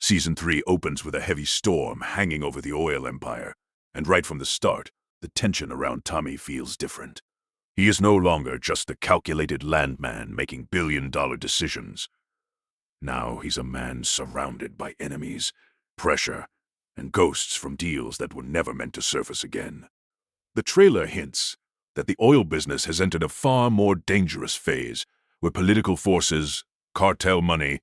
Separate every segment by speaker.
Speaker 1: Season 3 opens with a heavy storm hanging over the oil empire, and right from the start, the tension around Tommy feels different. He is no longer just the calculated landman making billion-dollar decisions. Now he's a man surrounded by enemies, pressure, and ghosts from deals that were never meant to surface again. The trailer hints that the oil business has entered a far more dangerous phase, where political forces, cartel money,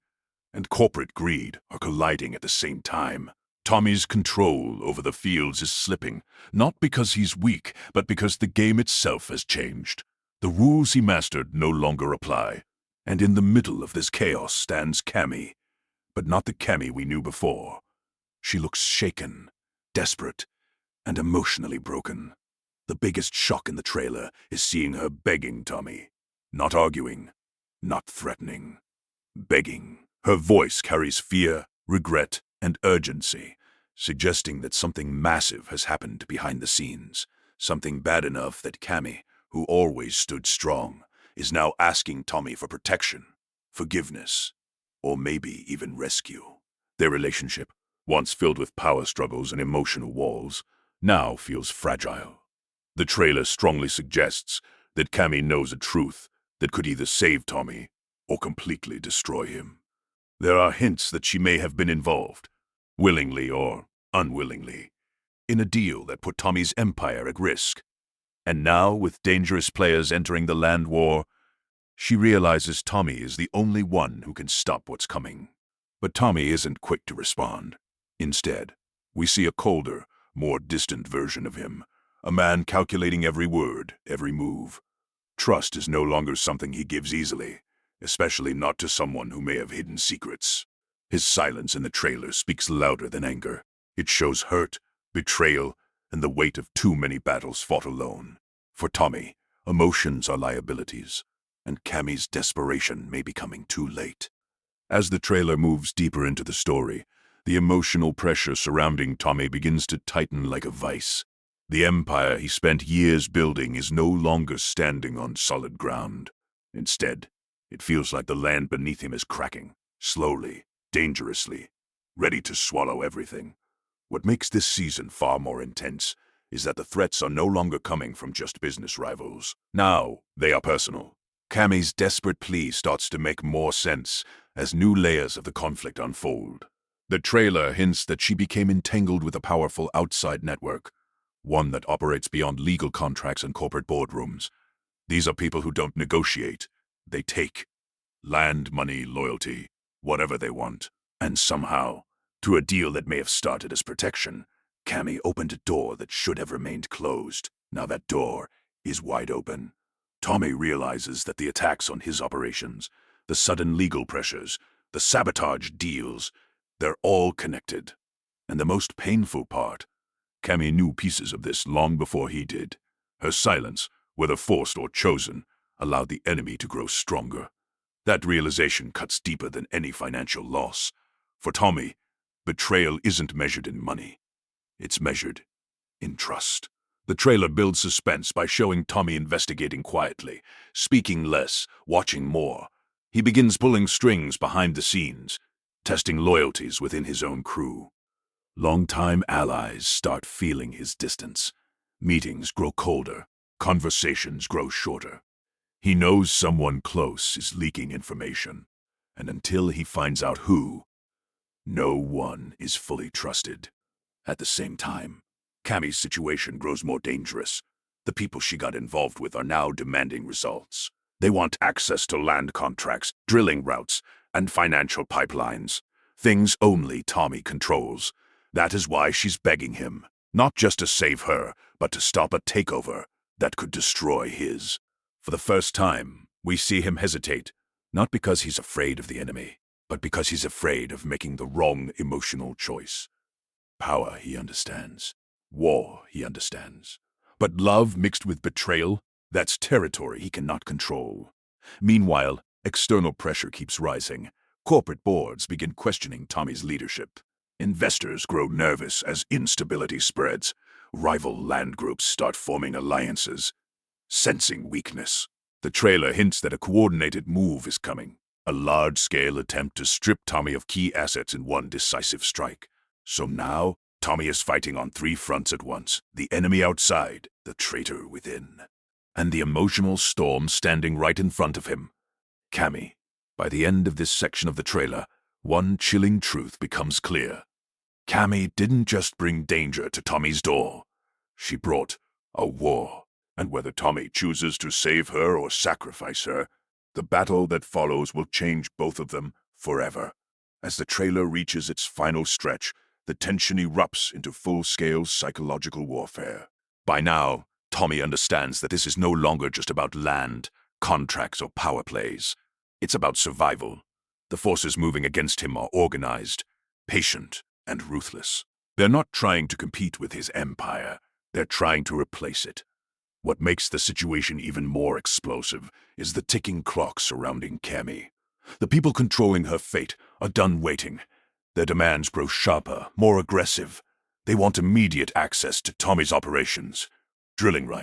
Speaker 1: and corporate greed are colliding at the same time. Tommy's control over the fields is slipping, not because he's weak, but because the game itself has changed. The rules he mastered no longer apply, and in the middle of this chaos stands Cami, but not the Cami we knew before. She looks shaken, desperate, and emotionally broken. The biggest shock in the trailer is seeing her begging Tommy. Not arguing, not threatening. Begging. Her voice carries fear, regret, and urgency, suggesting that something massive has happened behind the scenes. Something bad enough that Cami, who always stood strong, is now asking Tommy for protection, forgiveness, or maybe even rescue. Their relationship, once filled with power struggles and emotional walls, now feels fragile. The trailer strongly suggests that Cami knows a truth that could either save Tommy or completely destroy him. There are hints that she may have been involved, willingly or unwillingly, in a deal that put Tommy's empire at risk. And now, with dangerous players entering the land war, she realizes Tommy is the only one who can stop what's coming. But Tommy isn't quick to respond. Instead, we see a colder, more distant version of him, a man calculating every word, every move. Trust is no longer something he gives easily, especially not to someone who may have hidden secrets. His silence in the trailer speaks louder than anger. It shows hurt, betrayal, and the weight of too many battles fought alone. For Tommy, emotions are liabilities, and Cami's desperation may be coming too late. As the trailer moves deeper into the story, the emotional pressure surrounding Tommy begins to tighten like a vice. The empire he spent years building is no longer standing on solid ground. Instead, it feels like the land beneath him is cracking, slowly, dangerously, ready to swallow everything. What makes this season far more intense is that the threats are no longer coming from just business rivals. Now, they are personal. Cami's desperate plea starts to make more sense as new layers of the conflict unfold. The trailer hints that she became entangled with a powerful outside network, one that operates beyond legal contracts and corporate boardrooms. These are people who don't negotiate. They take land, money, loyalty, whatever they want. And somehow, through a deal that may have started as protection, Cami opened a door that should have remained closed. Now that door is wide open. Tommy realizes that the attacks on his operations, the sudden legal pressures, the sabotage deals, they're all connected. And the most painful part, Cami knew pieces of this long before he did. Her silence, whether forced or chosen, allowed the enemy to grow stronger. That realization cuts deeper than any financial loss. For Tommy, betrayal isn't measured in money. It's measured in trust. The trailer builds suspense by showing Tommy investigating quietly, speaking less, watching more. He begins pulling strings behind the scenes, testing loyalties within his own crew. Longtime allies start feeling his distance. Meetings grow colder, conversations grow shorter. He knows someone close is leaking information, and until he finds out who, no one is fully trusted. At the same time, Cami's situation grows more dangerous. The people she got involved with are now demanding results. They want access to land contracts, drilling routes, and financial pipelines. Things only Tommy controls. That is why she's begging him, not just to save her, but to stop a takeover that could destroy his. For the first time, we see him hesitate, not because he's afraid of the enemy, but because he's afraid of making the wrong emotional choice. Power, he understands. War, he understands. But love mixed with betrayal, that's territory he cannot control. Meanwhile, external pressure keeps rising. Corporate boards begin questioning Tommy's leadership. Investors grow nervous as instability spreads. Rival land groups start forming alliances. Sensing weakness, the trailer hints that a coordinated move is coming. A large-scale attempt to strip Tommy of key assets in one decisive strike. So now, Tommy is fighting on three fronts at once. The enemy outside, the traitor within. And the emotional storm standing right in front of him. Cami. By the end of this section of the trailer, one chilling truth becomes clear. Cami didn't just bring danger to Tommy's door. She brought a war. And whether Tommy chooses to save her or sacrifice her, the battle that follows will change both of them forever. As the trailer reaches its final stretch, the tension erupts into full-scale psychological warfare. By now, Tommy understands that this is no longer just about land, contracts, or power plays. It's about survival. The forces moving against him are organized, patient, and ruthless. They're not trying to compete with his empire. They're trying to replace it. What makes the situation even more explosive is the ticking clock surrounding Cami. The people controlling her fate are done waiting. Their demands grow sharper, more aggressive. They want immediate access to Tommy's operations. Drilling rights.